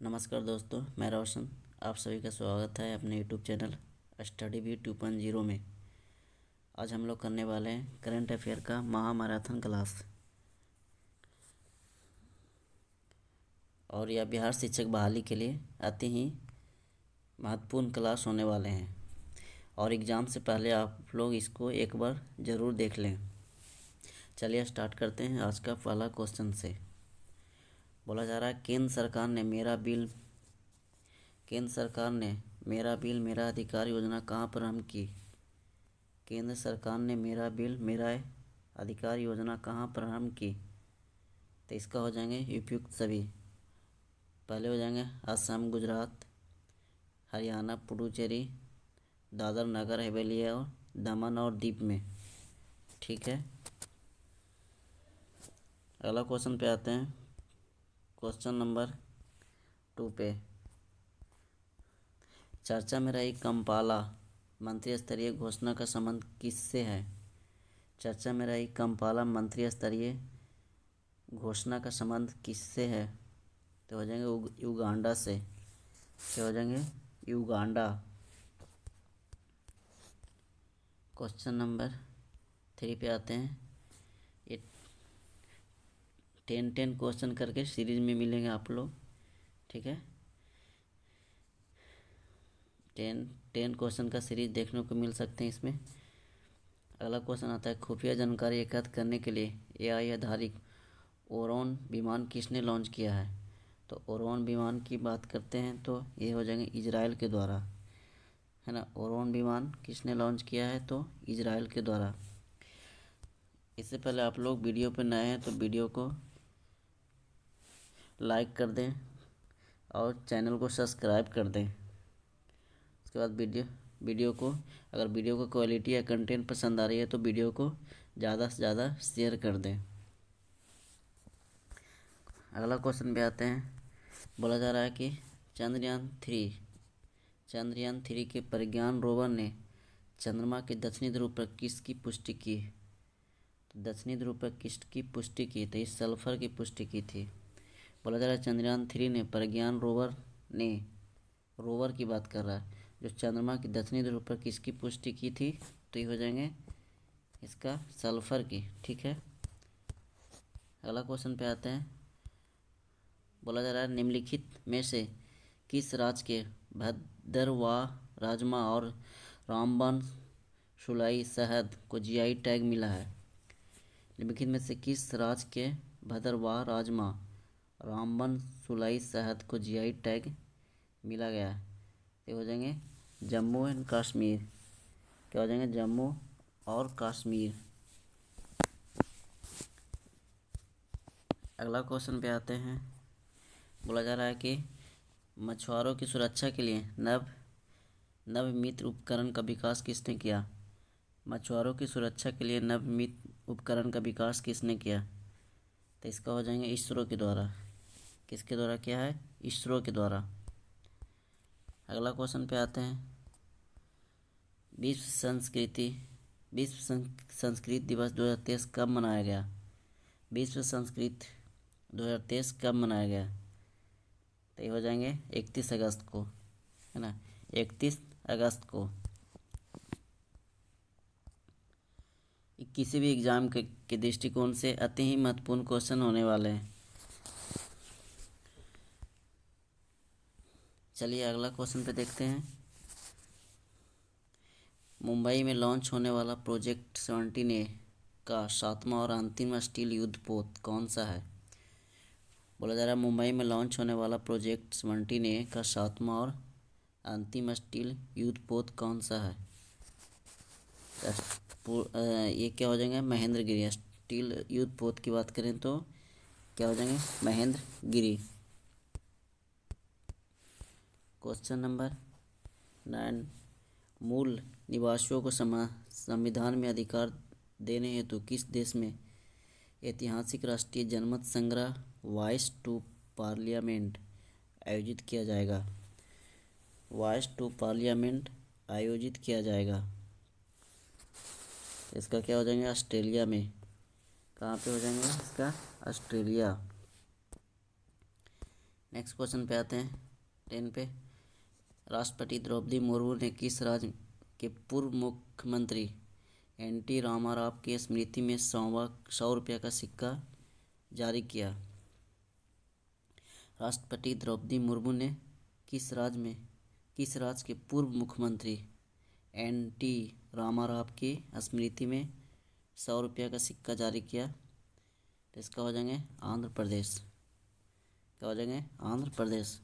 नमस्कार दोस्तों, मैं रोशन। आप सभी का स्वागत है अपने यूट्यूब चैनल स्टडी भी 2.0 में। आज हम लोग करने वाले हैं करंट अफेयर का महामैराथन क्लास। और यह बिहार शिक्षक बहाली के लिए अति ही महत्वपूर्ण क्लास होने वाले हैं। और एग्ज़ाम से पहले आप लोग इसको एक बार ज़रूर देख लें। चलिए स्टार्ट करते हैं आज का पहला क्वेश्चन से। बोला जा रहा है केंद्र सरकार ने मेरा बिल मेरा अधिकार योजना कहाँ प्रारंभ की। केंद्र सरकार ने मेरा बिल मेरा अधिकार योजना कहाँ प्रारंभ की। तो इसका हो जाएंगे उपयुक्त सभी। पहले हो जाएंगे असम, गुजरात, हरियाणा, पुडुचेरी, दादर नगर हवेली और दमन और दीप में। ठीक है, अगला क्वेश्चन पे आते हैं। क्वेश्चन नंबर 2 पे चर्चा में रही कंपाला मंत्री स्तरीय घोषणा का संबंध किससे है। चर्चा में रही कंपाला मंत्री स्तरीय घोषणा का संबंध किससे है। तो हो जाएंगे युगांडा से। क्या हो जाएंगे? युगांडा। क्वेश्चन नंबर 3 पे आते हैं। ये 10 क्वेश्चन करके सीरीज में मिलेंगे आप लोग। ठीक है, 10 क्वेश्चन का सीरीज देखने को मिल सकते हैं इसमें। अगला क्वेश्चन आता है खुफिया जानकारी एकत्र करने के लिए एआई आधारित ओरॉन विमान किसने लॉन्च किया है। तो ओरॉन विमान की बात करते हैं तो ये हो जाएंगे इजराइल के द्वारा, है ना। ओरॉन विमान किसने लॉन्च किया है तो इजराइल के द्वारा। इससे पहले आप लोग वीडियो पर नए हैं तो वीडियो को लाइक कर दें और चैनल को सब्सक्राइब कर दें। उसके बाद वीडियो को अगर वीडियो को क्वालिटी या कंटेंट पसंद आ रही है तो वीडियो को ज़्यादा से ज़्यादा शेयर कर दें। अगला क्वेश्चन पे आते हैं। बोला जा रहा है कि चंद्रयान 3 के प्रज्ञान रोवर ने चंद्रमा के दक्षिणी ध्रुव पर किसकी पुष्टि की। तो दक्षिणी ध्रुव पर किसकी पुष्टि की तो इस सल्फर की पुष्टि की थी। बोला जा रहा है चंद्रयान 3 ने प्रज्ञान रोवर की बात कर रहा है जो चंद्रमा की दक्षिणी ध्रुव पर किसकी पुष्टि की थी। तो ये हो जाएंगे इसका सल्फर की। ठीक है, अगला क्वेश्चन पे आते हैं। बोला जा रहा है निम्नलिखित में से किस राज्य के भद्रवाह राजमा और रामबन सुलाई शहद को जीआई टैग मिला है। निम्नलिखित में से किस राज्य के भद्रवाह राजमा रामबन सुलाई शहद को जीआई टैग मिला गया है। ये हो जाएंगे जम्मू एंड कश्मीर। क्या हो जाएंगे? जम्मू और कश्मीर। अगला क्वेश्चन पे आते हैं। बोला जा रहा है कि मछुआरों की सुरक्षा के लिए नवमित उपकरण का विकास किसने किया। मछुआरों की सुरक्षा के लिए नवमित उपकरण का विकास किसने किया। तो इसका हो जाएंगे इसरो के द्वारा। किसके द्वारा किया है? इसरो के द्वारा। अगला क्वेश्चन पे आते हैं। विश्व संस्कृत दिवस 2023 कब मनाया गया। विश्व संस्कृत 2023 कब मनाया गया। तो ये हो जाएंगे 31 अगस्त को, है ना। 31 अगस्त को। किसी भी एग्ज़ाम के दृष्टिकोण से अति ही महत्वपूर्ण क्वेश्चन होने वाले हैं। चलिए अगला क्वेश्चन पे देखते हैं। मुंबई में लॉन्च होने वाला प्रोजेक्ट 17A का 7वां और अंतिम स्टील युद्धपोत कौन सा है। बोला जा रहा है मुंबई में लॉन्च होने वाला प्रोजेक्ट 17A का 7वां और अंतिम स्टील युद्धपोत कौन सा है। ये क्या हो जाएंगे? महेंद्रगिरी। स्टील युद्धपोत की बात करें तो क्या हो जाएंगे? महेंद्रगिरी। क्वेश्चन नंबर 9 मूल निवासियों को संविधान में अधिकार देने हेतु किस देश में ऐतिहासिक राष्ट्रीय जनमत संग्रह वॉइस टू पार्लियामेंट आयोजित किया जाएगा। वॉइस टू पार्लियामेंट आयोजित किया जाएगा। इसका क्या हो जाएंगे? ऑस्ट्रेलिया में। कहाँ पे हो जाएंगे इसका? ऑस्ट्रेलिया। नेक्स्ट क्वेश्चन पे आते हैं 10 पे। राष्ट्रपति द्रौपदी मुर्मू ने किस राज्य के पूर्व मुख्यमंत्री एन.टी. रामाराव की स्मृति में 100 रुपये का सिक्का जारी किया? राष्ट्रपति द्रौपदी मुर्मू ने किस राज्य के पूर्व मुख्यमंत्री एन.टी. रामाराव की स्मृति में 100 रुपये का सिक्का जारी किया? तो इसका हो जाएंगे आंध्र प्रदेश। क्या हो जाएंगे? आंध्र प्रदेश।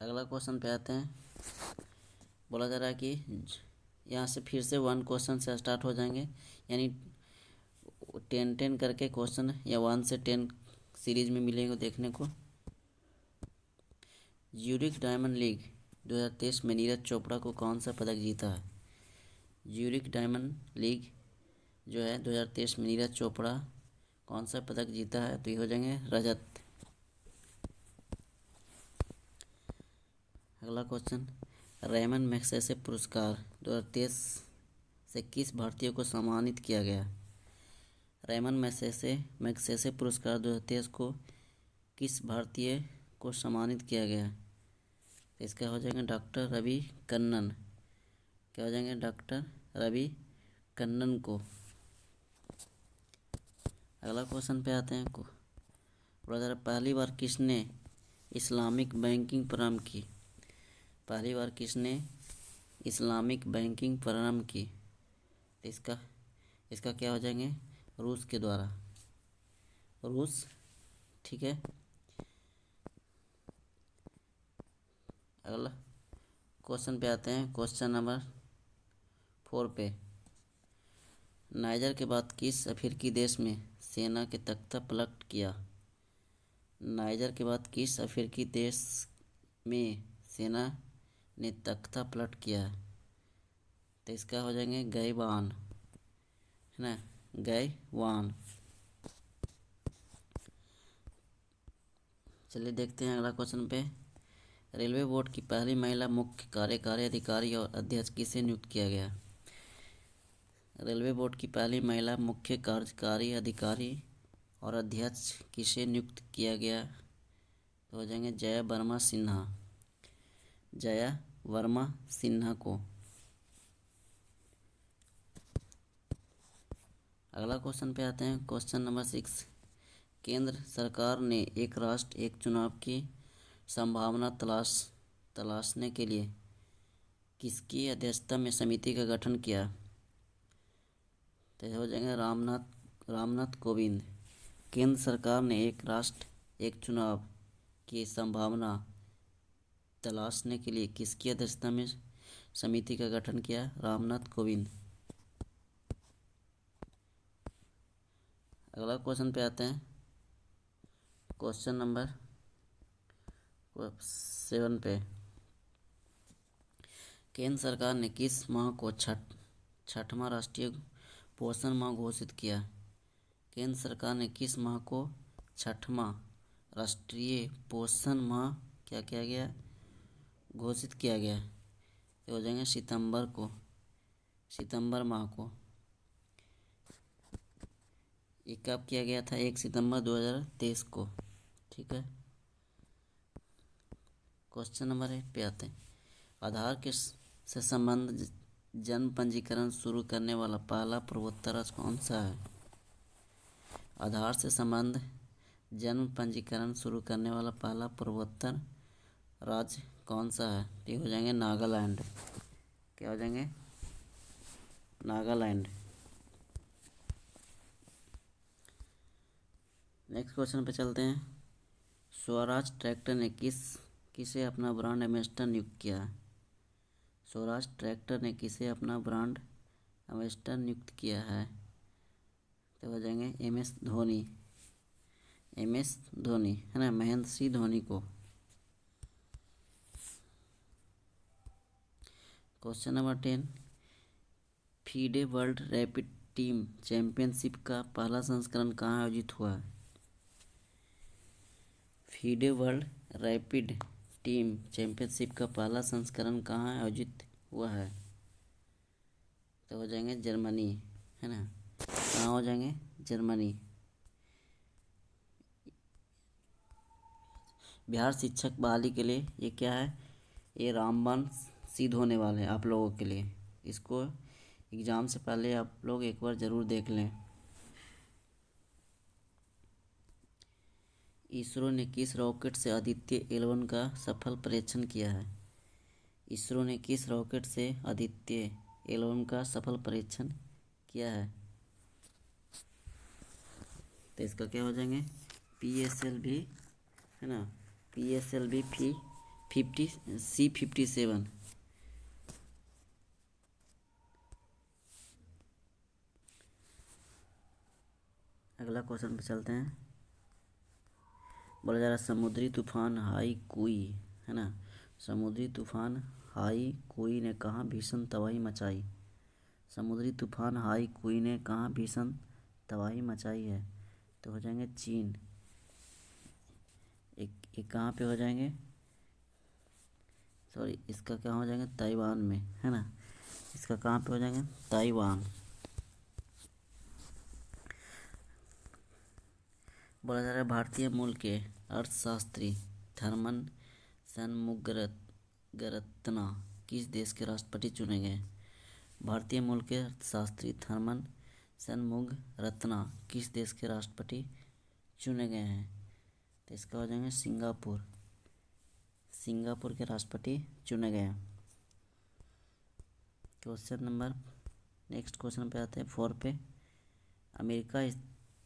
अगला क्वेश्चन पे आते हैं। बोला जा रहा है कि यहाँ से फिर से 1 क्वेश्चन से स्टार्ट हो जाएंगे, यानी 10 करके क्वेश्चन या 1 से 10 सीरीज में मिलेंगे देखने को। ज्यूरिख डायमंड लीग 2023 में नीरज चोपड़ा को कौन सा पदक जीता है? ज्यूरिख डायमंड लीग जो है 2023 में नीरज चोपड़ा कौन सा पदक जीता है? तो ये हो जाएंगे रजत। अगला क्वेश्चन, रेमन मैग्सेसे पुरस्कार 2023 से किस भारतीय को सम्मानित किया गया? रेमन मैग्सेसे पुरस्कार 2023 को किस भारतीय को सम्मानित किया गया? तो इसका हो जाएगा डॉक्टर रवि कन्नन। क्या हो जाएंगे? डॉक्टर रवि कन्नन को। अगला क्वेश्चन पे आते हैं। ब्रदर, पहली बार किसने इस्लामिक बैंकिंग प्रारंभ की? पहली बार किसने इस्लामिक बैंकिंग प्रारंभ की? इसका क्या हो जाएंगे? रूस के द्वारा। रूस। ठीक है। अगला क्वेश्चन पे आते हैं, क्वेश्चन नंबर 4 पे। नाइजर के बाद किस अफ्रीकी देश में सेना के तख्ता पलट किया? नाइजर के बाद किस अफ्रीकी देश में सेना ने तख्ता पलट किया? तो इसका हो जाएंगे गायवान, है ना, गायवान। चलिए देखते हैं अगला क्वेश्चन पे। रेलवे बोर्ड की पहली महिला मुख्य कार्यकारी अधिकारी और अध्यक्ष किसे नियुक्त किया गया? रेलवे बोर्ड की पहली महिला मुख्य कार्यकारी अधिकारी और अध्यक्ष किसे नियुक्त किया गया? तो हो जाएंगे जया वर्मा सिन्हा। जया वर्मा सिन्हा को। अगला क्वेश्चन पे आते हैं, क्वेश्चन नंबर 6। केंद्र सरकार ने एक राष्ट्र एक चुनाव की संभावना तलाशने के लिए किसकी अध्यक्षता में समिति का गठन किया? तो हो जाएंगे रामनाथ कोविंद। केंद्र सरकार ने एक राष्ट्र एक चुनाव की संभावना तलाशने के लिए किसकी अध्यक्षता में समिति का गठन किया? रामनाथ कोविंद। अगला क्वेश्चन पे आते हैं, क्वेश्चन नंबर 7 पे। केंद्र सरकार ने किस माह को छठवां राष्ट्रीय पोषण माह घोषित किया? केंद्र सरकार ने किस माह को छठवां राष्ट्रीय पोषण माह क्या किया गया? घोषित किया गया। तो हो जाएंगे सितंबर माह को। ये कब किया गया था? 1 सितंबर 2023 को। ठीक है। क्वेश्चन नंबर 8 पे आते हैं। आधार से संबंध जन्म पंजीकरण शुरू करने वाला पहला पूर्वोत्तर राज्य कौन सा है? आधार से संबंध जन्म पंजीकरण शुरू करने वाला पहला पूर्वोत्तर राज्य कौन सा है? ये हो जाएंगे नागालैंड। क्या हो जाएंगे? नागालैंड। नेक्स्ट क्वेश्चन पे चलते हैं। स्वराज ट्रैक्टर ने किसे अपना ब्रांड एम्बेसडर नियुक्त किया? स्वराज ट्रैक्टर ने किसे अपना ब्रांड एम्बेसडर नियुक्त किया है? तो हो जाएंगे एम.एस. धोनी, है ना, महेंद्र सिंह धोनी को। Question number 10। FIDE world rapid team championship का पहला संस्करण कहाँ आयोजित हुआ? FIDE world rapid team championship का पहला संस्करण कहाँ आयोजित हुआ है? तो हो जाएंगे जर्मनी, है ना। कहाँ हो जाएंगे? जर्मनी। बिहार शिक्षक बहाली के लिए ये क्या है, ये रामबाण सिद्ध होने वाले हैं आप लोगों के लिए। इसको एग्ज़ाम से पहले आप लोग एक बार ज़रूर देख लें। इसरो ने किस रॉकेट से आदित्य 11 का सफल परीक्षण किया है? इसरो ने किस रॉकेट से आदित्य 11 का सफल परीक्षण किया है? तो इसका क्या हो जाएंगे, PSLV है ना, PSLV 57। अगला क्वेश्चन पे चलते हैं। बोला जा रहा है समुद्री तूफान हाई कुई है ना, समुद्री तूफान हाई कुई ने कहाँ भीषण तबाही मचाई? समुद्री तूफान हाई कुई ने कहाँ भीषण तबाही मचाई है? तो हो जाएंगे चीन। एक कहाँ पे हो जाएंगे, सॉरी इसका क्या हो जाएंगे, ताइवान में है ना, इसका कहाँ पे हो जाएंगे, ताइवान। बोला जा रहा है भारतीय मूल के अर्थशास्त्री थर्मन षणमुगरत्ना किस देश के राष्ट्रपति चुने गए? भारतीय मूल के अर्थशास्त्री थर्मन षणमुगरत्ना किस देश के राष्ट्रपति चुने गए हैं? तो इसका हो जाएंगे सिंगापुर। सिंगापुर के राष्ट्रपति चुने गए हैं। क्वेश्चन नंबर नेक्स्ट क्वेश्चन पे आते हैं 4 पे।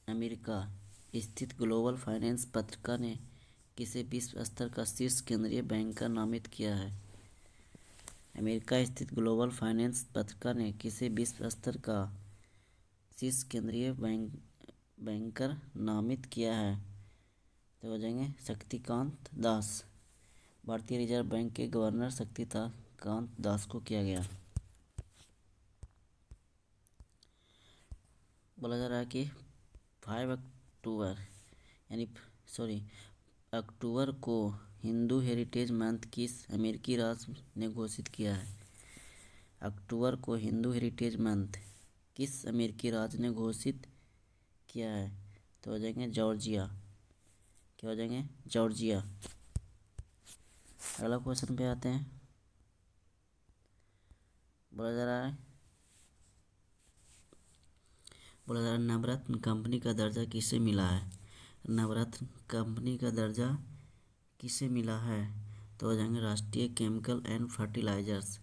अमेरिका स्थित ग्लोबल फाइनेंस पत्रिका ने किसे विश्व स्तर का शीर्ष केंद्रीय बैंकर नामित किया है? अमेरिका स्थित ग्लोबल फाइनेंस पत्रिका ने किसे विश्व स्तर का शीर्ष केंद्रीय बैंकर नामित किया है? तो हो जाएंगे शक्तिकांत दास। भारतीय रिजर्व बैंक के गवर्नर शक्तिकांत दास को किया गया। बोला जा रहा है कि 5 अक्टूबर को हिंदू हेरिटेज मंथ किस अमेरिकी राज्य ने घोषित किया है? अक्टूबर को हिंदू हेरिटेज मंथ किस अमेरिकी राज्य ने घोषित किया है? तो हो जाएंगे जॉर्जिया। क्या हो जाएंगे, जॉर्जिया। अगला क्वेश्चन पे आते हैं। बोला जा रहा है नवरत्न कंपनी का दर्जा किसे मिला है? नवरत्न कंपनी का दर्जा किसे मिला है? तो हो जाएंगे राष्ट्रीय केमिकल एंड फर्टिलाइजर्स।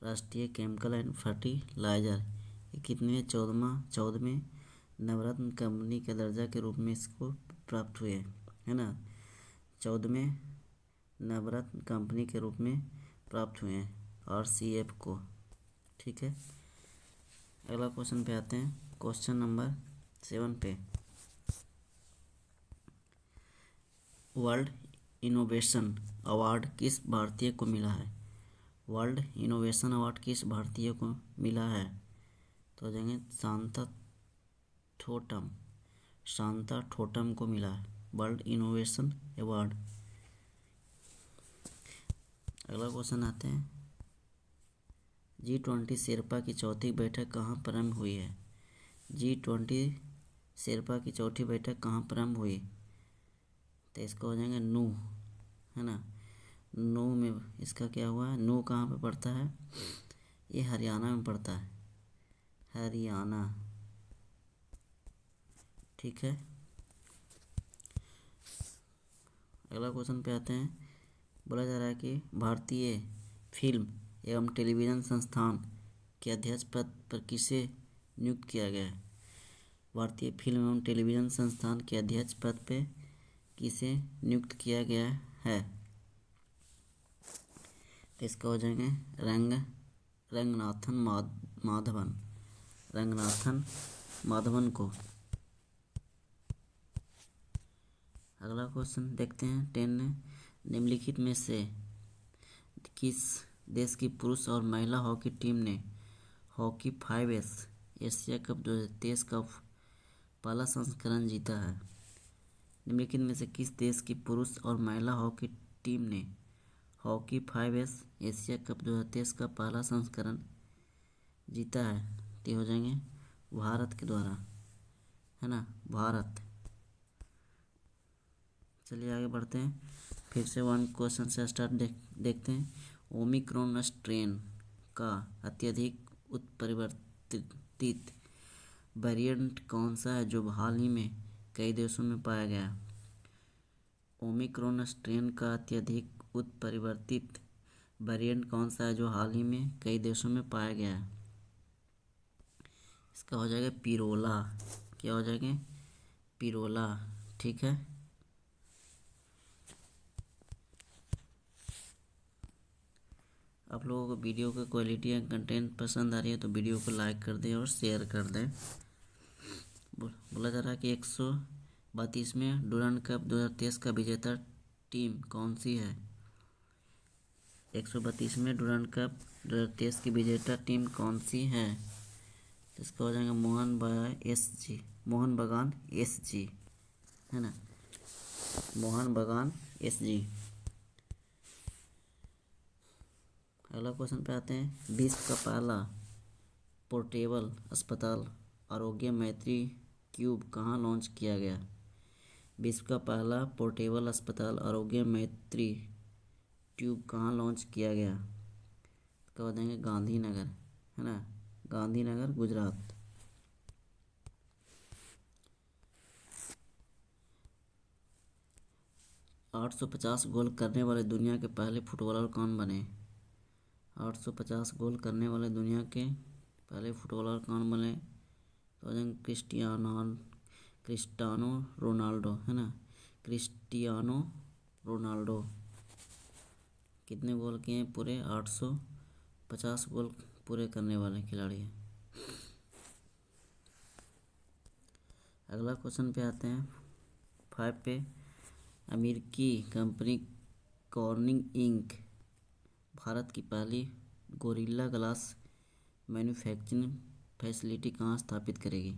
राष्ट्रीय केमिकल एंड फर्टिलाइजर ये कितने 14वें नवरत्न कंपनी के दर्जा के रूप में इसको प्राप्त हुए है ना, 14वें नवरत्न कंपनी के रूप में प्राप्त हुए हैं RCF को। ठीक है, अगला क्वेश्चन पे आते हैं। क्वेश्चन नंबर 7 पे। वर्ल्ड इनोवेशन अवार्ड किस भारतीय को मिला है? वर्ल्ड इनोवेशन अवार्ड किस भारतीय को मिला है? तो हो जाएंगे शांता ठोटम को मिला है वर्ल्ड इनोवेशन अवार्ड। अगला क्वेश्चन आते हैं। G20 शेरपा की चौथी बैठक कहाँ प्रारंभ हुई है? G20 शेरपा की चौथी बैठक कहाँ प्रारंभ हुई? तो इसका हो जाएंगे नू है ना, नू में इसका क्या हुआ है, नू कहाँ पे पड़ता है, ये हरियाणा में पड़ता है, हरियाणा। ठीक है, अगला क्वेश्चन पे आते हैं। बोला जा रहा है कि भारतीय फिल्म एवं टेलीविज़न संस्थान के अध्यक्ष पद पर किसे नियुक्त किया गया है? भारतीय फिल्म एवं टेलीविज़न संस्थान के अध्यक्ष पद पे किसे नियुक्त किया गया है? तो इसका हो जाएंगे रंगनाथन माधवन को। अगला क्वेश्चन देखते हैं 10। निम्नलिखित में से किस देश की पुरुष और महिला हॉकी टीम ने हॉकी 5S एशिया कप 2023 का पहला संस्करण जीता है? निम्नलिखित में से किस देश की पुरुष और महिला हॉकी टीम ने हॉकी 5S एशिया कप 2023 का पहला संस्करण जीता है? तो हो जाएंगे भारत के द्वारा है ना, भारत। चलिए आगे बढ़ते हैं। फिर से वन क्वेश्चन से स्टार्ट देखते हैं। ओमिक्रॉन स्ट्रेन का अत्यधिक उत्परिवर्तित वेरिएंट कौन सा है जो हाल ही में कई देशों में पाया गया? ओमिक्रॉन स्ट्रेन का अत्यधिक उत्परिवर्तित वेरिएंट कौन सा है जो हाल ही में कई देशों में पाया गया है? इसका हो जाएगा पिरोला। क्या हो जाएगा? पिरोला। ठीक है। आप लोगों को वीडियो की क्वालिटी या कंटेंट पसंद आ रही है तो वीडियो को लाइक कर दें और शेयर कर दें। बोला जा रहा है कि 132वें डुरांड कप 2023 का विजेता टीम कौन सी है? 132वें डुरांड कप 2023 की विजेता टीम कौन सी है? इसका हो जाएगा मोहन बगान SG, है ना, मोहन बगान SG। अगला क्वेश्चन पे आते हैं। विश्व का पहला पोर्टेबल अस्पताल आरोग्य मैत्री क्यूब कहाँ लॉन्च किया गया? विश्व का पहला पोर्टेबल अस्पताल आरोग्य मैत्री ट्यूब कहाँ लॉन्च किया गया? इसका हो जाएंगे गांधीनगर, है ना, गांधीनगर गुजरात। आठ सौ 50 गोल करने वाले दुनिया के पहले फुटबॉलर कौन बने? 850 गोल करने वाले दुनिया के पहले फुटबॉलर कौन बने? तो क्रिस्टियानो रोनाल्डो, है ना, क्रिस्टियानो रोनाल्डो। कितने गोल किए हैं? पूरे 850 गोल पूरे करने वाले खिलाड़ी हैं। अगला क्वेश्चन पे आते हैं 5 पे। अमेरिकी कंपनी कॉर्निंग इंक भारत की पहली गोरिल्ला ग्लास मैन्युफैक्चरिंग फैसिलिटी कहाँ स्थापित करेगी?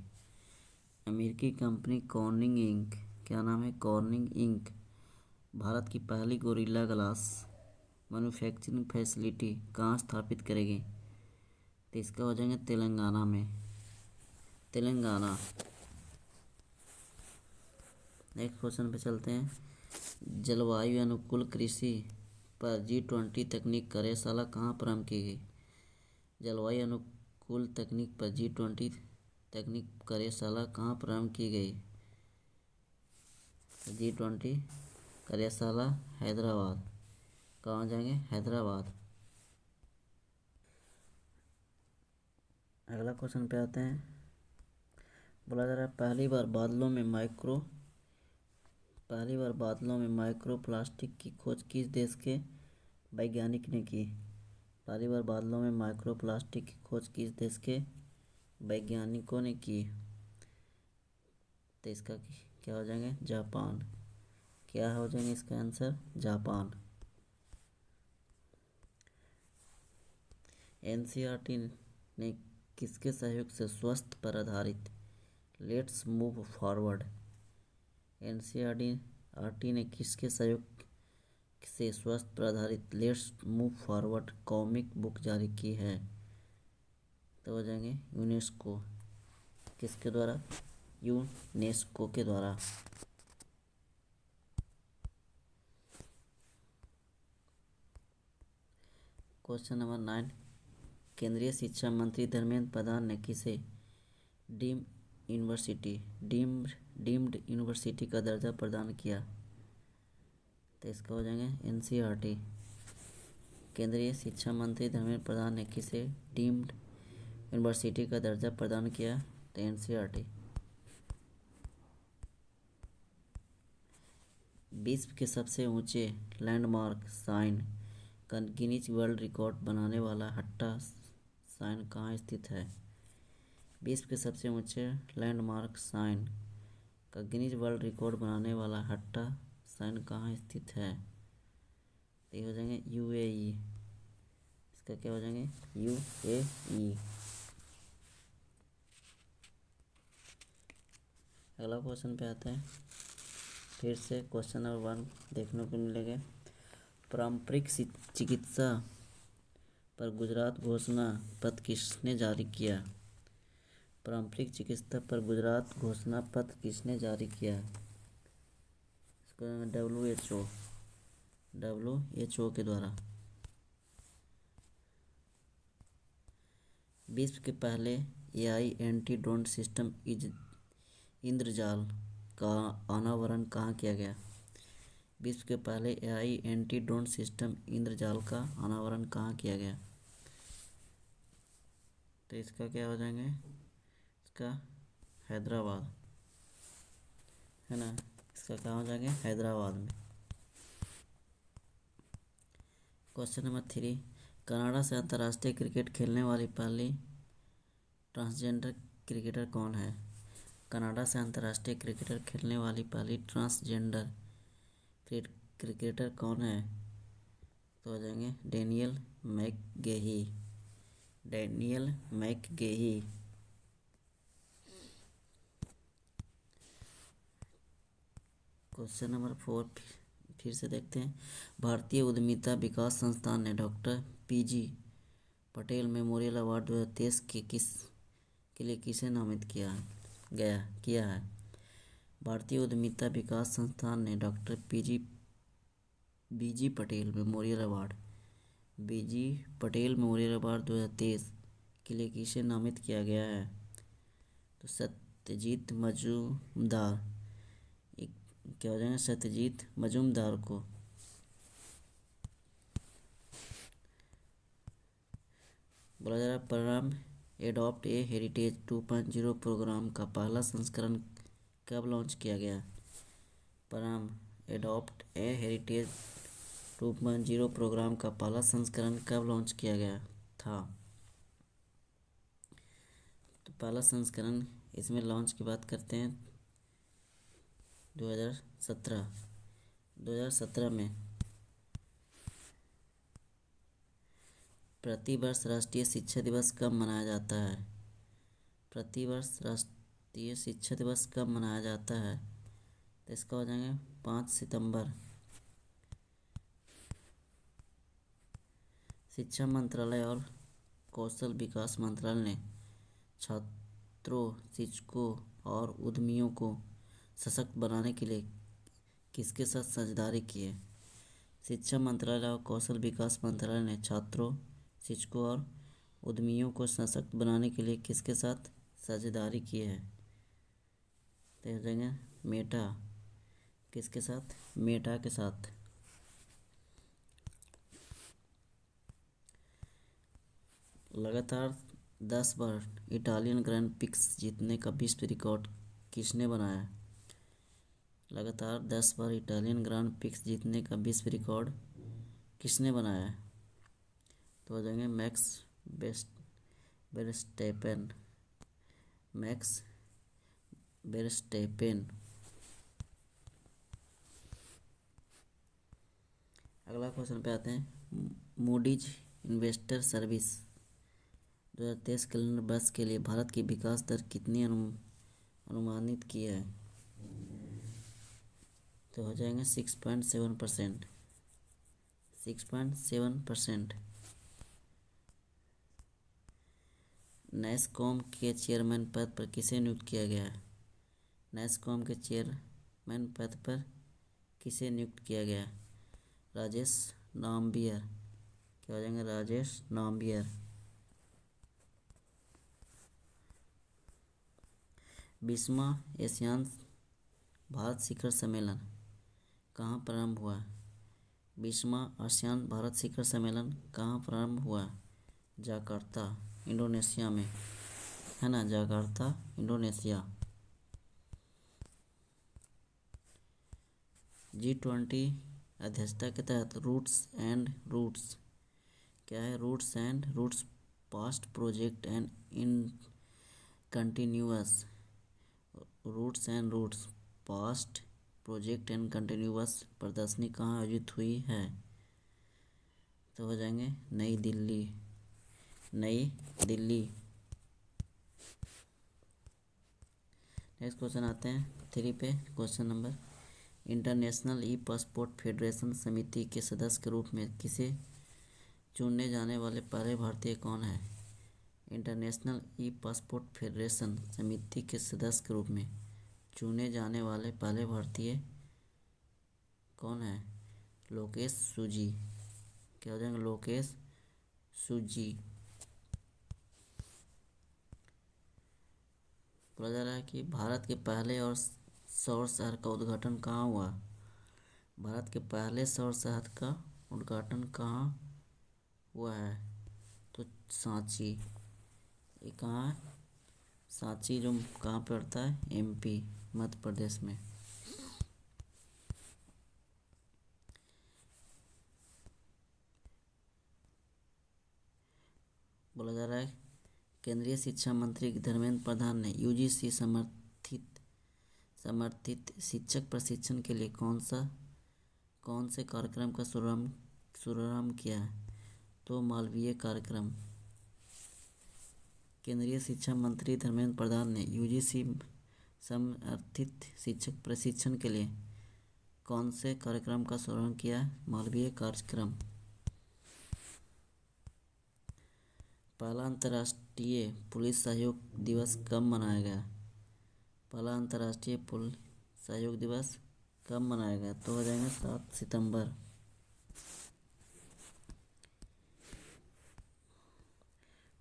अमेरिकी कंपनी कॉर्निंग इंक, क्या नाम है? कॉर्निंग इंक भारत की पहली गोरिल्ला ग्लास मैन्युफैक्चरिंग फैसिलिटी कहाँ स्थापित करेगी? तो इसका हो जाएंगे तेलंगाना में, तेलंगाना। नेक्स्ट क्वेश्चन पे चलते हैं। जलवायु अनुकूल कृषि पर G20 तकनीक कार्यशाला कहाँ प्रारंभ की गई? जलवायु अनुकूल तकनीक पर G20 तकनीक कार्यशाला कहाँ प्रारंभ की गई? G20 कार्यशाला हैदराबाद। कहाँ जाएंगे? हैदराबाद। अगला क्वेश्चन पे आते हैं। बोला जा रहा है पहली बार बादलों में माइक्रो प्लास्टिक की खोज किस देश के वैज्ञानिक ने की? पहली बार बादलों में माइक्रो प्लास्टिक की खोज किस देश के वैज्ञानिकों ने की? तो इसका क्या हो जाएंगे? जापान। क्या हो जाएंगे इसका आंसर? जापान। NCERT ने किसके सहयोग से स्वास्थ्य पर आधारित लेट्स मूव फॉरवर्ड? NCERT ने किसके सहयोग से स्वास्थ्य पर आधारित let's move forward comic book जारी की है? तो हो जाएंगे यूनेस्को। किसके द्वारा? यूनेस्को के द्वारा। Question number 9। केंद्रीय शिक्षा मंत्री धर्मेंद्र प्रधान ने किसे डीम्ड यूनिवर्सिटी का दर्जा प्रदान किया? तो इसका हो जाएंगे NCERT। केंद्रीय शिक्षा मंत्री धर्मेंद्र प्रधान ने किसे डीम्ड यूनिवर्सिटी का दर्जा प्रदान किया? तो NCERT। विश्व के सबसे ऊंचे लैंडमार्क साइन का गिनीज वर्ल्ड रिकॉर्ड बनाने वाला हट्टा साइन कहाँ स्थित है? विश्व के सबसे ऊंचे लैंडमार्क साइन का गिनीज वर्ल्ड रिकॉर्ड बनाने वाला हट्टा साइन कहाँ स्थित है? तो ये हो जाएंगे UAE। इसका क्या हो जाएंगे? UAE। अगला क्वेश्चन पे आता है। फिर से क्वेश्चन नंबर 1 देखने को मिलेगा। पारंपरिक चिकित्सा पर गुजरात घोषणा पत्र किसने जारी किया? पारंपरिक चिकित्सा पर गुजरात घोषणा पत्र किसने जारी किया? इसको WHO। WHO के द्वारा। विश्व के पहले AI एंटी ड्रोन सिस्टम इंद्रजाल का अनावरण कहाँ किया गया? विश्व के पहले AI एंटी ड्रोन सिस्टम इंद्रजाल का अनावरण कहाँ किया गया? तो इसका क्या हो जाएंगे? इसका हैदराबाद, है ना। इसका कहाँ हो जाएंगे? हैदराबाद में। क्वेश्चन नंबर 3, कनाडा से अंतर्राष्ट्रीय क्रिकेट खेलने वाली पहली ट्रांसजेंडर क्रिकेटर कौन है? कनाडा से अंतर्राष्ट्रीय क्रिकेटर खेलने वाली पहली ट्रांसजेंडर क्रिकेटर कौन है? तो हो जाएंगे डेनियल मैकगेही। डेनियल मैकगेही। क्वेश्चन नंबर 4 फिर से देखते हैं। भारतीय उद्यमिता विकास संस्थान ने doctor PG Patel memorial award 2023 के लिए किसे नामित किया है? भारतीय उद्यमिता विकास संस्थान ने doctor BG Patel memorial award 2023 के लिए किसे नामित किया गया है? तो सत्यजीत मजूमदार, क्या हो जाएगा? सत्यजीत मजूमदार को। बोला जा रहा है परिणाम एडॉप्ट ए हेरिटेज 2.0 प्रोग्राम का पहला संस्करण कब लॉन्च किया गया? परिणाम एडॉप्ट ए हेरिटेज 2.0 प्रोग्राम का पहला संस्करण कब लॉन्च किया गया था? तो पहला संस्करण इसमें लॉन्च की बात करते हैं 2017 में। प्रतिवर्ष राष्ट्रीय शिक्षा दिवस कब मनाया जाता है? प्रतिवर्ष राष्ट्रीय शिक्षा दिवस कब मनाया जाता है? तो इसका हो जाएंगे 5 सितंबर। शिक्षा मंत्रालय और कौशल विकास मंत्रालय ने छात्रों, शिक्षकों और उद्यमियों को सशक्त बनाने के लिए किसके साथ साझेदारी की है? शिक्षा मंत्रालय और कौशल विकास मंत्रालय ने छात्रों, शिक्षकों और उद्यमियों को सशक्त बनाने के लिए किसके साथ साझेदारी की है? तो हो जाएंगे मेटा। किसके साथ? मेटा के साथ। लगातार 10 बार इटालियन ग्रैंड प्रिक्स जीतने का विश्व रिकॉर्ड किसने बनाया? लगातार 10 बार इटालियन ग्रैंड प्रिक्स जीतने का विश्व रिकॉर्ड किसने बनाया है? तो हो जाएंगे मैक्स वेरस्टेपेन। मैक्स वेरस्टेपेन। अगला क्वेश्चन पे आते हैं। मूडीज इन्वेस्टर सर्विस 2023 कैलेंडर वर्ष के लिए भारत की विकास दर कितनी अनुमानित की है? तो हो जाएंगे 6.7%। 6.7%। नैसकॉम के चेयरमैन पद पर किसे नियुक्त किया गया है? नैसकॉम के चेयरमैन पद पर किसे नियुक्त किया गया? राजेश नाम्बियर। क्या हो जाएंगे? राजेश नाम्बियर। 20वां एशियान भारत शिखर सम्मेलन कहाँ प्रारंभ हुआ? 20वां आसियान भारत शिखर सम्मेलन कहाँ प्रारंभ हुआ? जकार्ता, इंडोनेशिया में, है ना। Jakarta, Indonesia. G20 अध्यक्षता के तहत रूट्स क्या है? Roots and roots past project and in continuous. Roots and roots past project and continuous प्रदर्शनी कहाँ आयोजित हुई है? तो हो जाएंगे नई दिल्ली। नई दिल्ली। नेक्स्ट क्वेश्चन आते हैं 3 पे। क्वेश्चन नंबर, इंटरनेशनल ई पासपोर्ट फेडरेशन समिति के सदस्य के रूप में किसे चुनने जाने वाले पहले भारतीय कौन है? इंटरनेशनल ई पासपोर्ट फेडरेशन समिति के सदस्य के रूप में चुने जाने वाले पहले भारतीय कौन है? लोकेश सूजी। क्या हो जाएगा? लोकेश सूजी। बोला जा रहा है कि भारत के पहले और सौर शहर का उद्घाटन कहाँ हुआ? भारत के पहले सौर शहर का उद्घाटन कहाँ हुआ है? तो सांची। ये कहाँ है? सांची जो कहाँ पड़ता है? एमपी, मध्य प्रदेश में। बोला जा रहा है केंद्रीय शिक्षा मंत्री धर्मेंद्र प्रधान ने यूजीसी समर्थित शिक्षक प्रशिक्षण के लिए कौन से कार्यक्रम का शुभारंभ किया है? तो मालवीय कार्यक्रम। केंद्रीय शिक्षा मंत्री धर्मेंद्र प्रधान ने यूजीसी समर्थित शिक्षक प्रशिक्षण के लिए कौन से कार्यक्रम का शुभारंभ किया है? मालवीय कार्यक्रम। पहला अंतर्राष्ट्रीय पुलिस सहयोग दिवस कब मनाया गया? पहला अंतर्राष्ट्रीय पुलिस सहयोग दिवस कब मनाया गया? तो हो जाएगा 7 सितंबर।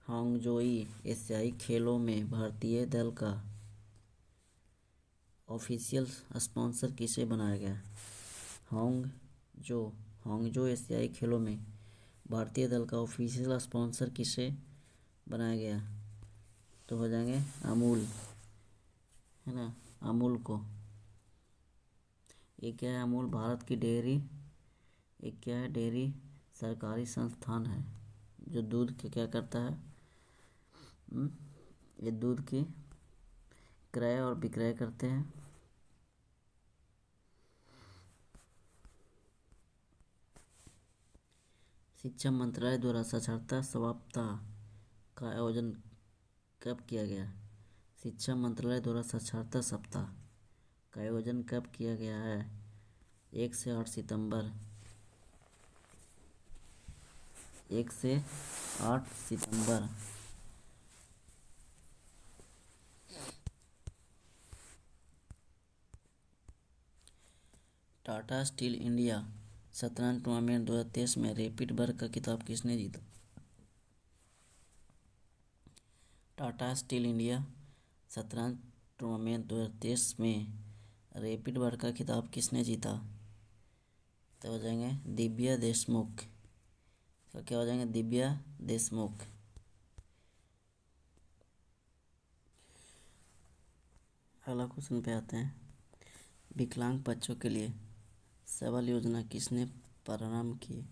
हांगजोई एशियाई खेलों में भारतीय दल का ऑफिशियल स्पॉन्सर किसे बनाया गया? हांगजो एशियाई खेलों में भारतीय दल का ऑफिशियल स्पॉन्सर किसे बनाया गया? तो हो जाएंगे अमूल, है ना, अमूल को। ये क्या है? अमूल भारत की डेयरी, एक क्या है? डेयरी सरकारी संस्थान है जो दूध के क्या करता है? ये दूध की क्रय और विक्रय करते हैं। शिक्षा मंत्रालय द्वारा साक्षरता सप्ताह का आयोजन कब किया गया? शिक्षा मंत्रालय द्वारा साक्षरता सप्ताह का आयोजन कब किया गया है? 1 से 8 सितंबर। 1 से 8 सितंबर। टाटा स्टील इंडिया शतरंज टूर्नामेंट 2023 में रैपिड वर्ग का खिताब किसने जीता? टाटा स्टील इंडिया शतरंज टूर्नामेंट 2023 में रैपिड वर्ग का खिताब किसने जीता? तो हो जाएंगे दिव्या देशमुख। तो क्या हो जाएंगे? दिव्या देशमुख। अगला क्वेश्चन पे आते हैं। विकलांग बच्चों के लिए सबल योजना किसने प्रारंभ की?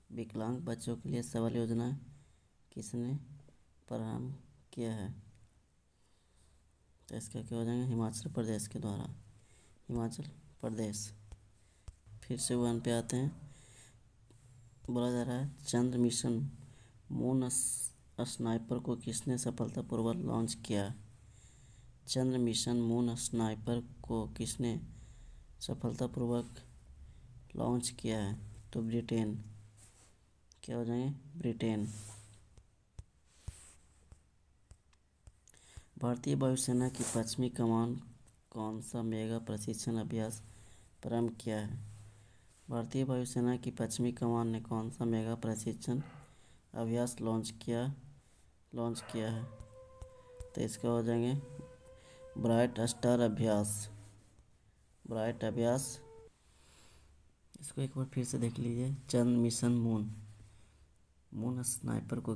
विकलांग बच्चों के लिए सबल योजना किसने प्रारंभ किया है? तो इसका क्या हो जाएगा? हिमाचल प्रदेश के द्वारा। हिमाचल प्रदेश। फिर से 1 पे आते हैं। बोला जा रहा है चंद्र मिशन मून स्नाइपर को किसने सफलतापूर्वक लॉन्च किया? चंद्र मिशन मून स्नाइपर को किसने सफलतापूर्वक लॉन्च किया है? तो ब्रिटेन। क्या हो जाएंगे? ब्रिटेन। भारतीय वायुसेना की पश्चिमी कमान कौन सा मेगा प्रशिक्षण अभ्यास प्रारंभ किया है? भारतीय वायुसेना की पश्चिमी कमान ने कौन सा मेगा प्रशिक्षण अभ्यास लॉन्च किया है? तो इसका हो जाएंगे ब्राइट स्टार अभ्यास। ब्राइट अभ्यास। इसको एक बार फिर से देख लीजिए। चंद्र मिशन मून स्नाइपर को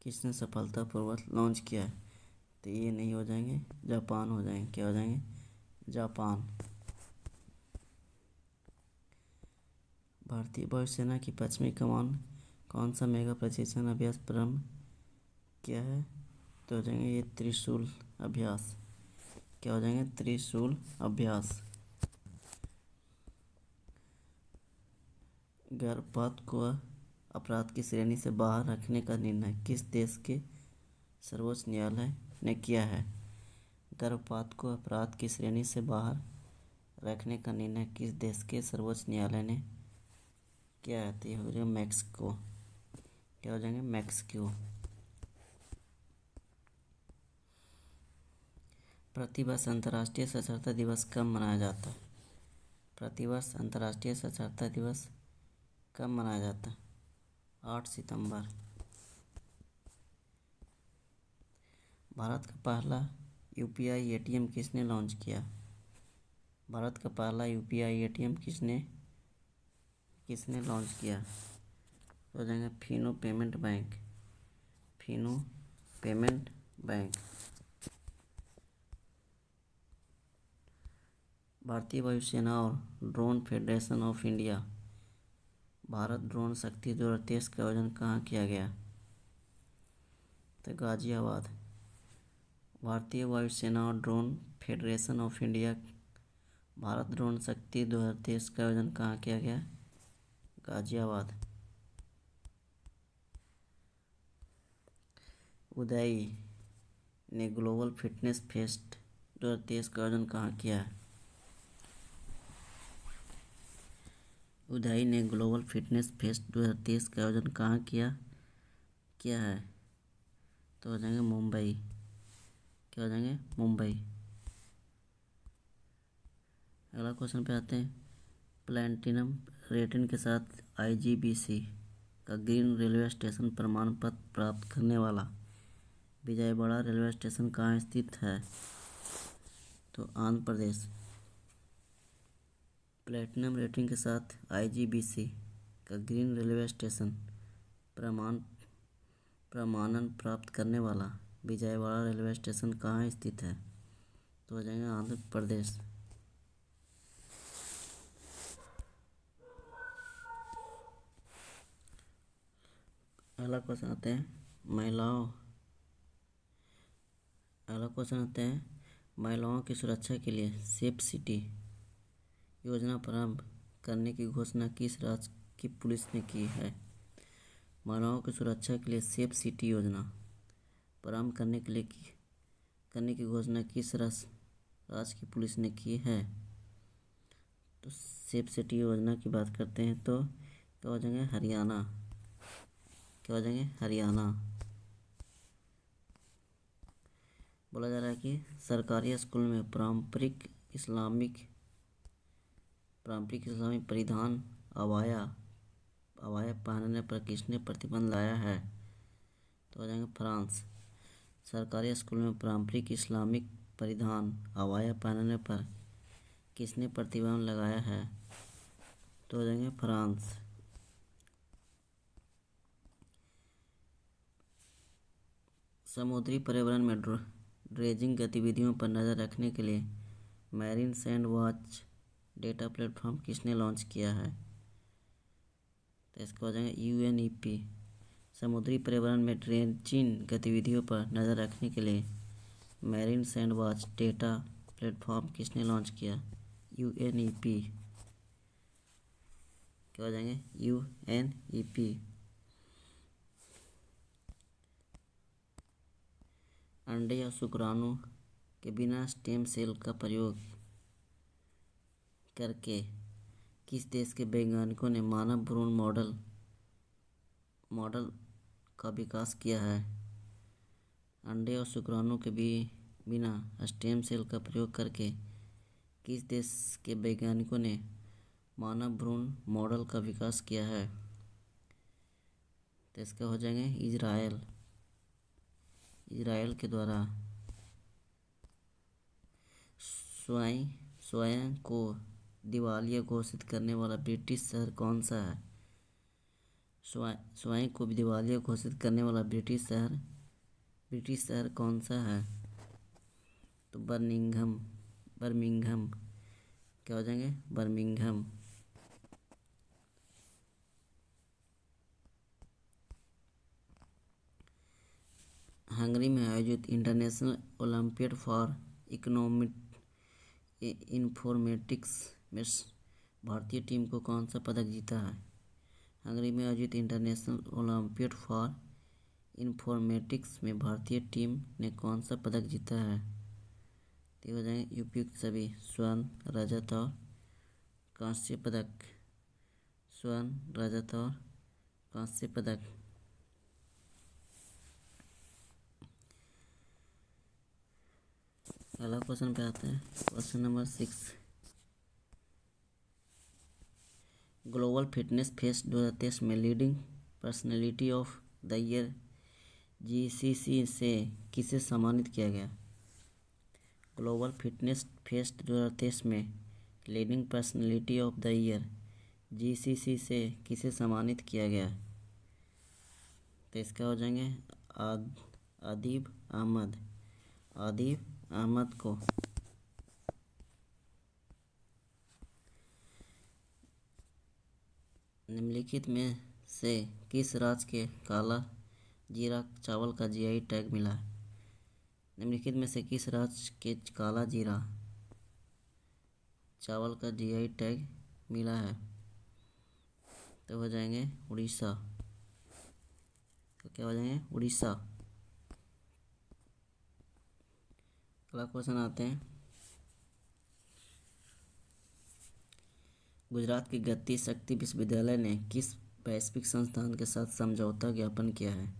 किसने सफलतापूर्वक लॉन्च किया है? तो ये नहीं हो जाएंगे, जापान हो जाएंगे। क्या हो जाएंगे? जापान। भारतीय वायुसेना की पश्चिमी कमान कौन सा मेगा प्रशिक्षण अभ्यास प्रारंभ किया है? तो हो जाएंगे ये त्रिशूल अभ्यास। क्या हो जाएंगे? त्रिशूल अभ्यास। गर्भपात को अपराध की श्रेणी से बाहर रखने का निर्णय किस देश के सर्वोच्च न्यायालय ने किया है? गर्भपात को अपराध की श्रेणी से बाहर रखने का निर्णय किस देश के सर्वोच्च न्यायालय ने किया है? तो ये हो जाएगा मैक्सिको। क्या हो जाएंगे? मैक्सिको। प्रतिवर्ष अंतर्राष्ट्रीय साक्षरता दिवस कब मनाया जाता है? प्रतिवर्ष अंतर्राष्ट्रीय साक्षरता दिवस कब मनाया जाता है? 8 सितंबर। भारत का पहला यूपीआई एटीएम किसने लॉन्च किया? भारत का पहला यूपीआई एटीएम किसने लॉन्च किया? हो जाएगा Fino payment bank. Fino payment bank. भारतीय वायुसेना और drone federation of India Bharat drone शक्ति 2023 का आयोजन कहाँ किया गया? तो गाजियाबाद। भारतीय वायुसेना और drone federation of India Bharat drone शक्ति 2023 का आयोजन कहाँ किया गया? गाजियाबाद। उदय ने ग्लोबल फिटनेस फेस्ट 2023 का आयोजन कहाँ किया है? उदय ने ग्लोबल फिटनेस फेस्ट 2023 का आयोजन कहाँ किया है? तो हो जाएंगे मुंबई। क्या हो जाएंगे? मुंबई। अगला क्वेश्चन पे आते हैं। प्लैटिनम रेटिंग के साथ आईजीबीसी का ग्रीन रेलवे स्टेशन प्रमाण पत्र प्राप्त करने वाला विजयवाड़ा रेलवे स्टेशन कहाँ स्थित है? तो आंध्र प्रदेश। प्लैटिनम रेटिंग के साथ आईजीबीसी का ग्रीन रेलवे स्टेशन प्रमाणन प्राप्त करने वाला विजयवाड़ा रेलवे स्टेशन कहाँ स्थित है? तो हो जाएगा आंध्र प्रदेश। अगला क्वेश्चन आते हैं महिलाओं की सुरक्षा के लिए सेफ सिटी योजना प्रारंभ करने की घोषणा किस राज्य की पुलिस ने की है? महिलाओं की सुरक्षा के लिए सेफ सिटी योजना प्रारंभ करने की घोषणा किस राज्य की पुलिस ने की है? तो सेफ सिटी योजना की बात करते हैं तो क्या हो जाएंगे? हरियाणा। क्या हो जाएंगे? हरियाणा। बोला जा रहा है कि सरकारी स्कूल में पारंपरिक इस्लामिक परिधान अबाया पहनने पर किसने प्रतिबंध लाया है? तो हो जाएंगे फ्रांस। सरकारी स्कूल में पारंपरिक इस्लामिक परिधान अबाया पहनने पर किसने प्रतिबंध लगाया है? तो हो जाएंगे फ्रांस। समुद्री पर्यावरण में ड्रेजिंग गतिविधियों पर नज़र रखने के लिए marine sand watch data platform किसने लॉन्च किया है? तो इसका हो जाएगा यूएनईपी। समुद्री पर्यावरण में ड्रेजिंग गतिविधियों पर नज़र रखने के लिए marine sand watch data platform किसने लॉन्च किया? यूएनईपी। क्या हो जाएंगे? यूएनईपी। अंडे या शुक्राणु के बिना स्टेम सेल का प्रयोग करके किस देश के वैज्ञानिकों ने मानव भ्रूण मॉडल का विकास किया है? अंडे और शुक्राणु के बिना स्टेम सेल का प्रयोग करके किस देश के वैज्ञानिकों ने मानव भ्रूण मॉडल का विकास किया है? तो इसका हो जाएंगे इजराइल के द्वारा। स्वयं को दिवालिया घोषित करने वाला ब्रिटिश शहर कौन सा है? स्वयं को दिवालिया घोषित करने वाला ब्रिटिश शहर कौन सा है? तो बर्मिंघम। क्या हो जाएंगे? बर्मिंघम। हंगरी में आयोजित इंटरनेशनल ओलंपियाड फॉर इन्फॉर्मेटिक्स में भारतीय टीम को कौन सा पदक जीता है? हंगरी में आयोजित इंटरनेशनल ओलंपियाड फॉर इन्फॉर्मेटिक्स में भारतीय टीम ने कौन सा पदक जीता है? तो हो जाएंगे उपयुक्त सभी स्वर्ण रजत और कांस्य पदक। स्वर्ण रजत और कांस्य पदक। अगला क्वेश्चन पे आते हैं। Question number 6। Global fitness fest 2023 में leading personality of the year GCC से किसे सम्मानित किया गया? ग्लोबल फिटनेस फेस्ट 2023 में leading personality of the year GCC से किसे सम्मानित किया गया? तो इसका हो जाएंगे आदिब अहमद। आदिब अहमद को निम्नलिखित में से किस राज्य के काला जीरा चावल का जीआई टैग मिला है? निम्नलिखित में से किस राज्य के काला जीरा चावल का जीआई टैग मिला है? तो हो जाएंगे उड़ीसा। तो क्या हो जाएंगे? उड़ीसा। अगला क्वेश्चन आते हैं। गुजरात के गति शक्ति विश्वविद्यालय ने किस वैश्विक संस्थान के साथ समझौता ज्ञापन किया है?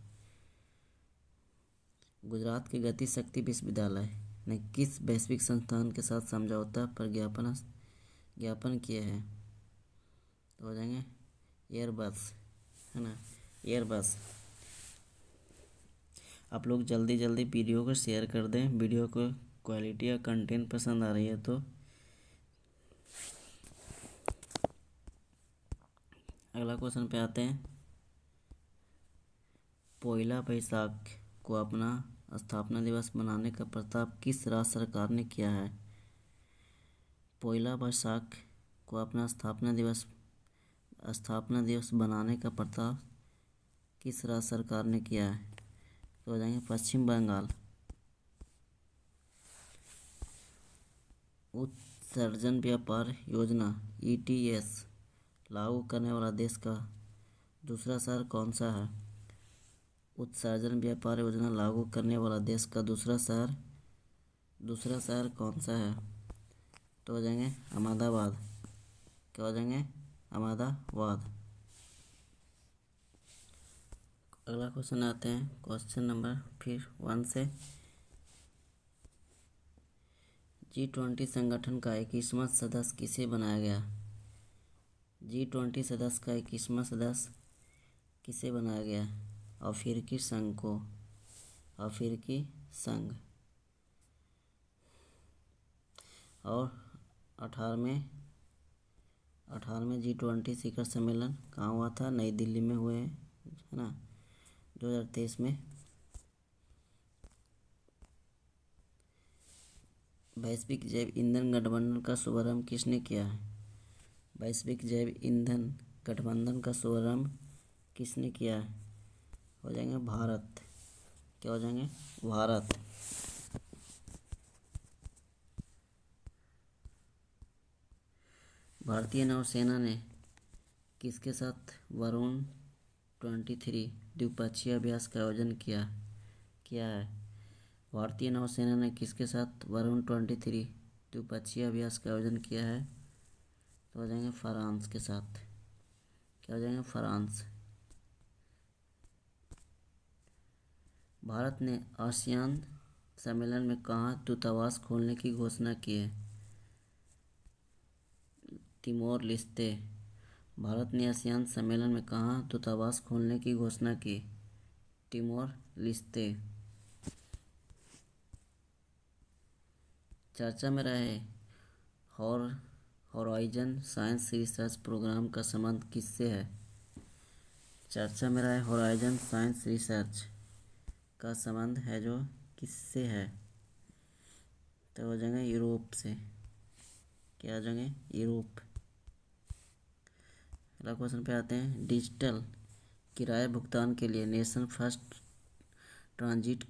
गुजरात के गति शक्ति विश्वविद्यालय ने किस वैश्विक संस्थान के साथ समझौता पर ज्ञापन किए हैं? तो हो जाएंगे एयरबस, है ना, एयरबस। आप लोग जल्दी जल्दी वीडियो को शेयर कर दें। वीडियो को क्वालिटी या कंटेंट पसंद आ रही है तो। अगला क्वेश्चन पे आते हैं। पौला बैसाख को अपना स्थापना दिवस मनाने का प्रस्ताव किस राज्य सरकार ने किया है? पौला बैसाख को अपना स्थापना दिवस बनाने का प्रस्ताव किस राज्य सरकार ने किया है? तो हो जाएंगे पश्चिम बंगाल। उत्सर्जन व्यापार योजना ETS लागू करने वाला देश का दूसरा शहर कौन सा है? उत्सर्जन व्यापार योजना लागू करने वाला देश का दूसरा शहर कौन सा है? तो हो जाएंगे अहमदाबाद। क्या हो जाएंगे? अहमदाबाद। अगला क्वेश्चन आते हैं। क्वेश्चन नंबर फिर 1 से। G20 संगठन का 21वां सदस्य किसे बनाया गया? G20 सदस्य का 21वां सदस्य किसे बनाया गया? अफ्रीकी संघ को। अफ्रीकी संघ। और 18वें G20 शिखर सम्मेलन कहाँ हुआ था? नई दिल्ली में हुए हैं, है ना, 2023 में। वैश्विक जैव ईंधन गठबंधन का शुभारंभ किसने किया है? वैश्विक जैव ईंधन गठबंधन का शुभारंभ किसने किया है? हो जाएंगे भारत। क्या हो जाएंगे? भारत। भारतीय नौसेना ने किसके साथ वरुण 23 द्विपक्षीय अभ्यास का आयोजन किया है? भारतीय नौसेना ने किसके साथ वरुण 23 द्विपक्षीय अभ्यास का आयोजन किया है? तो हो जाएंगे फ्रांस के साथ। क्या हो जाएंगे? फ्रांस। भारत ने आसियान सम्मेलन में कहाँ दूतावास खोलने की घोषणा की है? Timor Leste. भारत ने आसियान सम्मेलन में कहाँ दूतावास खोलने की घोषणा की? Timor Leste. चर्चा में रहे होराइजन साइंस रिसर्च प्रोग्राम का संबंध किससे है? चर्चा में रहे होराइजन साइंस रिसर्च का संबंध है जो किससे है? तो हो जाएंगे यूरोप से। क्या हो जाएंगे? यूरोप। अगला क्वेश्चन पे आते हैं। डिजिटल किराया भुगतान के लिए नेशन फर्स्ट ट्रांजिट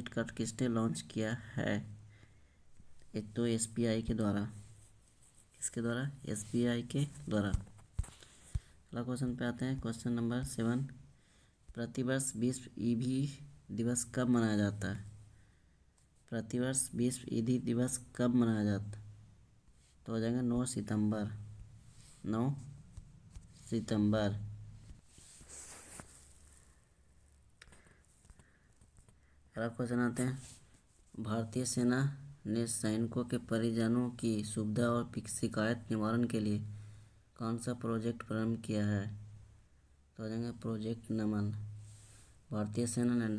कार्ड किसने लॉन्च किया है? एक तो SBI के द्वारा। किसके द्वारा? SBI के द्वारा। अगला क्वेश्चन पे आते हैं। Question number 7। प्रतिवर्ष विश्व ईवी दिवस कब मनाया जाता है? प्रतिवर्ष विश्व ईवी दिवस कब मनाया जाता है? तो हो जाएगा 9 सितंबर। 9 सितंबर। अगला क्वेश्चन आते हैं। भारतीय सेना ने सैनिकों के परिजनों की सुविधा और शिकायत निवारण के लिए कौन सा प्रोजेक्ट प्रारंभ किया है? तो हो जाएंगे प्रोजेक्ट नमन। भारतीय सेना ने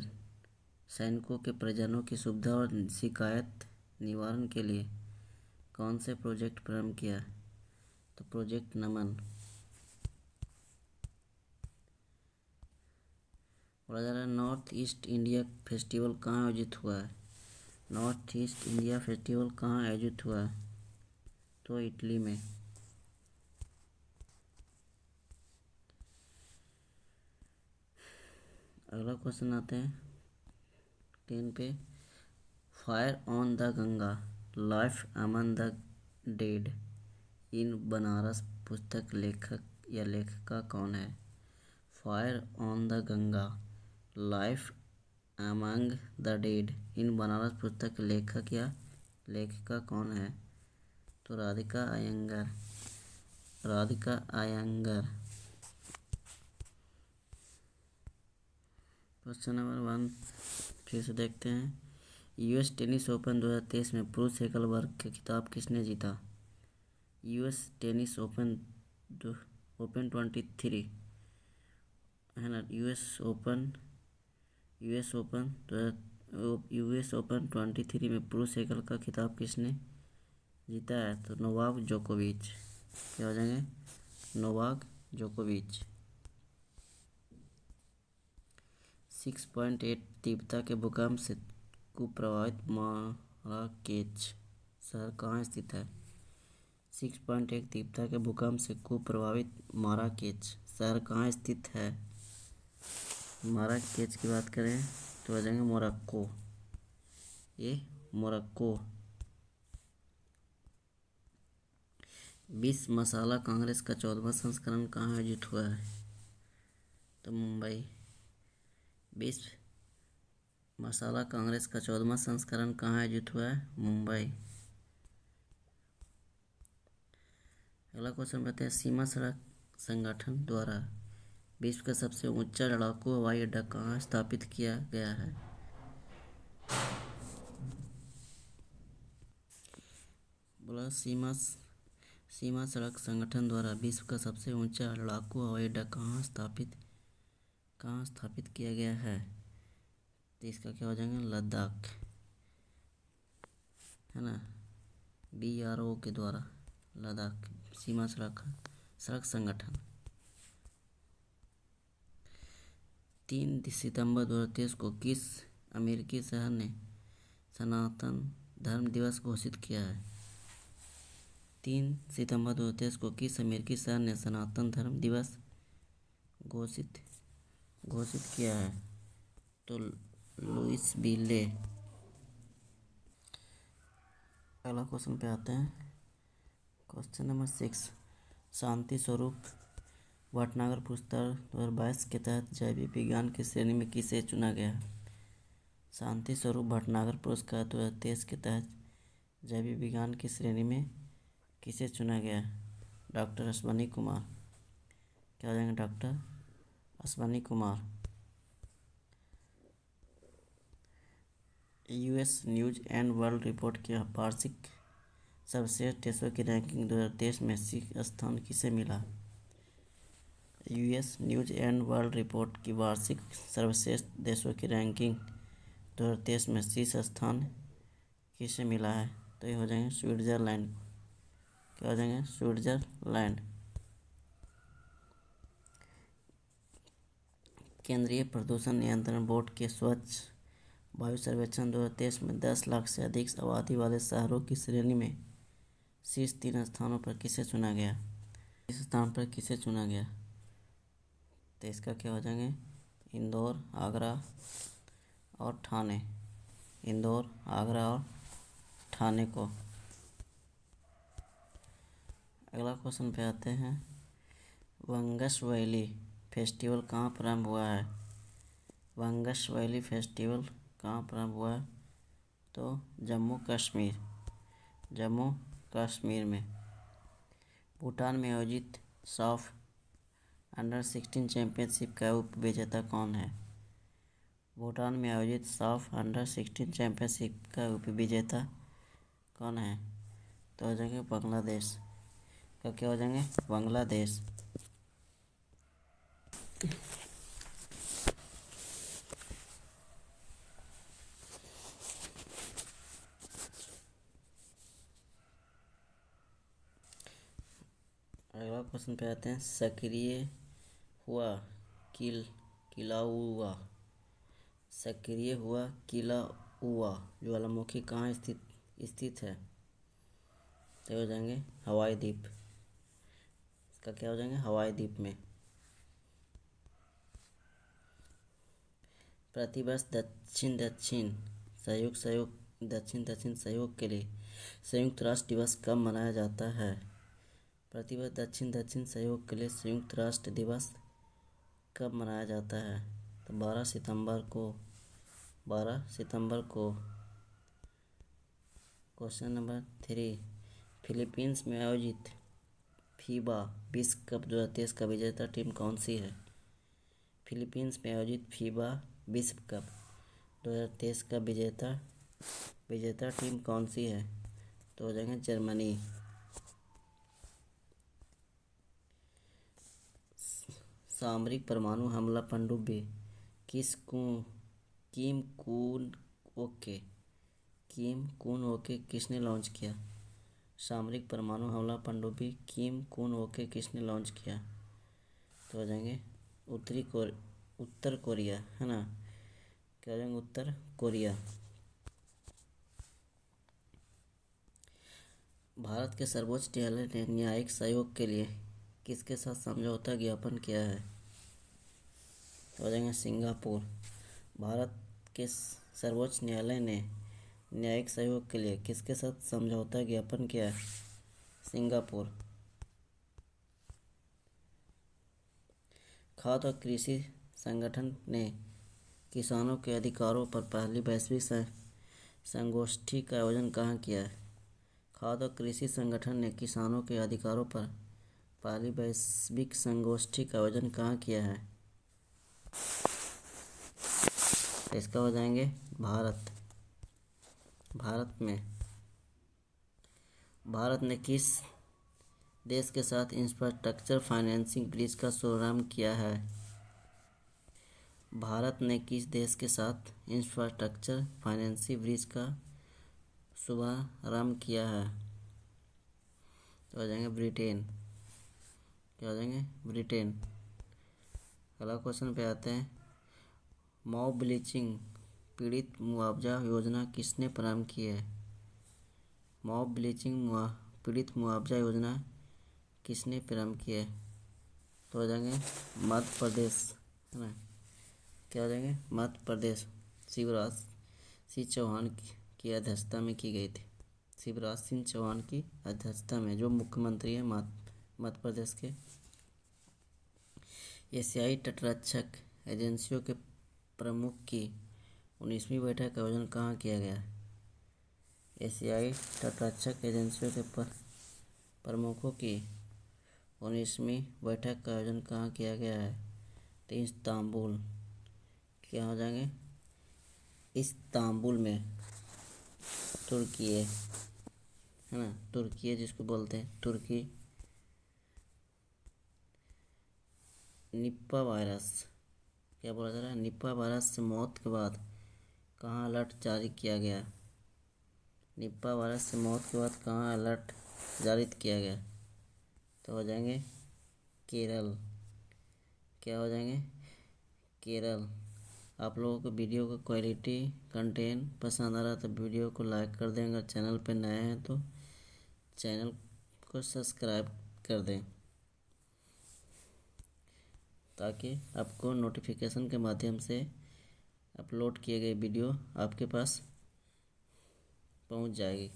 सैनिकों के परिजनों की सुविधा और शिकायत निवारण के लिए कौन से प्रोजेक्ट प्रारंभ किया? तो प्रोजेक्ट नमन। बोला जा रहा है नॉर्थ ईस्ट इंडिया फेस्टिवल कहाँ आयोजित हुआ है? नॉर्थ ईस्ट इंडिया फेस्टिवल कहाँ आयोजित हुआ है? तो इटली में। अगला क्वेश्चन आते हैं 10 पे। Fire on the Ganga life among the dead in Banaras पुस्तक लेखक या लेखिका कौन है? Fire on the Ganga life among the dead in Banaras पुस्तक लेखक या लेखिका कौन है? तो राधिका अयंगर। राधिका अयंगर। क्वेश्चन नंबर 1 फिर से देखते हैं। यूएस टेनिस ओपन 2023 में पुरुष एकल वर्ग का खिताब किसने जीता? यूएस टेनिस ओपन 23 है ना। यूएस ओपन 23 में पुरुष एकल का खिताब किसने जीता है? तो नोवाक जोकोविच। क्या हो जाएंगे? नोवाक जोकोविच। 6.8 तीव्रता के भूकंप से कुप्रभावित माराकेच शहर कहाँ स्थित है? 6.1 तीव्रता के भूकंप से कुप्रभावित माराकेच शहर कहाँ स्थित है? माराकेच की बात करें तो आ जाएंगे मोरक्को। ये मोरक्को। विश्व मसाला कांग्रेस का 14वां संस्करण कहाँ आयोजित हुआ है? तो मुंबई। विश्व मसाला कांग्रेस का 14वां संस्करण कहाँ आयोजित हुआ है? मुंबई। अगला क्वेश्चन बताते हैं सीमा सड़क संगठन द्वारा विश्व का सबसे ऊंचा लड़ाकू हवाई अड्डा कहाँ स्थापित किया गया है? बोला सीमा सड़क संगठन द्वारा विश्व का सबसे ऊंचा लड़ाकू हवाई अड्डा कहाँ स्थापित किया गया है? तो इसका क्या हो जाएगा? लद्दाख, है ना। BRO के द्वारा लद्दाख सीमा सड़क संगठन। 3 सितंबर 2023 को किस अमेरिकी शहर ने सनातन धर्म दिवस घोषित किया है? 3 सितंबर 2023 को किस अमेरिकी शहर ने सनातन धर्म दिवस घोषित किया है? तो लुइसविले। अगला क्वेश्चन पे आते हैं। क्वेश्चन नंबर 6 शांति स्वरूप भटनागर पुरस्कार 2022 के तहत जैविक विज्ञान की श्रेणी में किसे चुना गया? शांति स्वरूप भटनागर पुरस्कार 2023 के तहत जैविक विज्ञान की श्रेणी में किसे चुना गया? डॉक्टर अश्वनी कुमार। क्या हो जाएंगे? Doctor Ashwani Kumar. US news and world report की वार्षिक सर्वश्रेष्ठ देशों की रैंकिंग 2023 में शीर्ष स्थान किसे मिला? US news and world report की वार्षिक सर्वश्रेष्ठ देशों की रैंकिंग 2023 में शीर्ष स्थान किसे मिला है? तो ये हो जाएंगे स्विट्जरलैंड। क्या हो जाएंगे? स्विट्जरलैंड। केंद्रीय प्रदूषण नियंत्रण बोर्ड के स्वच्छ वायु सर्वेक्षण 2023 में 10 लाख से अधिक आबादी वाले शहरों की श्रेणी में शीर्ष 3 स्थानों पर किसे चुना गया? इस स्थान पर किसे चुना गया? तो इसका क्या हो जाएंगे? इंदौर, आगरा और ठाणे। इंदौर, आगरा और ठाणे को। अगला क्वेश्चन पे आते हैं। वंगस वैली फेस्टिवल कहाँ प्रारंभ हुआ है? वंगस वैली फेस्टिवल कहाँ प्रारंभ हुआ है? तो जम्मू कश्मीर में। भूटान में आयोजित साफ अंडर-16 चैंपियनशिप का उप विजेता कौन है? भूटान में आयोजित साफ अंडर-16 चैंपियनशिप का उप विजेता कौन है? तो हो जाएंगे बांग्लादेश का, क्या हो जाएंगे? बांग्लादेश। अगला क्वेश्चन पे आते हैं। सक्रिय हुआ किलाउआ, सक्रिय हुआ किलाउआ ज्वालामुखी कहाँ स्थित है? तो हो जाएंगे हवाई द्वीप। इसका क्या हो जाएंगे? हवाई द्वीप में। प्रतिवर्ष दक्षिण दक्षिण सहयोग के लिए संयुक्त राष्ट्र दिवस कब मनाया जाता है? प्रतिवर्ष दक्षिण दक्षिण सहयोग के लिए संयुक्त राष्ट्र दिवस कब मनाया जाता है? तो 12 सितंबर को। क्वेश्चन नंबर 3, फिलीपींस में आयोजित फीबा विश्व कप 2023 का विजेता टीम कौन सी है? फिलीपींस में आयोजित फीबा विश्व कप 2023 का विजेता टीम कौन सी है? तो हो जाएंगे जर्मनी। सामरिक परमाणु हमला पनडुब्बी किम कुन ओके किसने लॉन्च किया? सामरिक परमाणु हमला पनडुब्बी किम कुन ओके किसने लॉन्च किया? तो हो जाएंगे उत्तर कोरिया, है ना? क्या हो जाएंगे? उत्तर कोरिया। भारत के सर्वोच्च न्यायालय ने न्यायिक सहयोग के लिए किसके साथ समझौता ज्ञापन किया है? तो हो जाएंगे सिंगापुर। भारत के सर्वोच्च न्यायालय ने न्यायिक सहयोग के लिए किसके साथ समझौता ज्ञापन किया है? सिंगापुर। खाद्य और कृषि संगठन ने किसानों के अधिकारों पर पहली वैश्विक संगोष्ठी का आयोजन कहाँ किया है? खाद्य और कृषि संगठन ने किसानों के अधिकारों पर पहली वैश्विक संगोष्ठी का आयोजन कहाँ किया है? तो इसका हो जाएंगे भारत में। भारत ने किस देश के साथ इंफ्रास्ट्रक्चर फाइनेंसिंग ब्रिज का शुभारंभ किया है? भारत ने किस देश के साथ इंफ्रास्ट्रक्चर फाइनेंसिंग ब्रिज का शुभारंभ किया है? तो हो जाएंगे ब्रिटेन। क्या हो जाएंगे? ब्रिटेन। अगला क्वेश्चन पे आते हैं। मॉब ब्लीचिंग पीड़ित मुआवजा योजना किसने प्रारंभ की है? मॉब ब्लीचिंग पीड़ित मुआवजा योजना किसने प्रारंभ की है? तो हो जाएंगे मध्य प्रदेश, है ना? क्या हो जाएंगे? मध्य प्रदेश। शिवराज सिंह चौहान की अध्यक्षता में की गई थी। शिवराज सिंह चौहान की अध्यक्षता में, जो मुख्यमंत्री है मध्य प्रदेश के। एशियाई तटरक्षक एजेंसियों के प्रमुख की 19वीं बैठक का आयोजन कहाँ किया गया? एशियाई तटरक्षक एजेंसियों के प्रमुखों की 19वीं बैठक का आयोजन कहाँ किया गया है? तो इस्तांबुल। क्या हो जाएंगे? इस्तांबुल में। तुर्की है ना? तुर्की जिसको बोलते हैं तुर्की। निपा वायरस, क्या बोला जा रहा है? निपा वायरस से मौत के बाद कहाँ अलर्ट जारी किया गया? निपा वायरस से मौत के बाद कहाँ अलर्ट जारी किया गया? तो हो जाएंगे केरल। क्या हो जाएंगे? केरल। आप लोगों को वीडियो का क्वालिटी कंटेंट पसंद आ रहा तो वीडियो को लाइक कर दें। अगर चैनल पर नए हैं तो चैनल को सब्सक्राइब कर दें, ताकि आपको नोटिफिकेशन के माध्यम से अपलोड किए गए वीडियो आपके पास पहुंच जाएगी।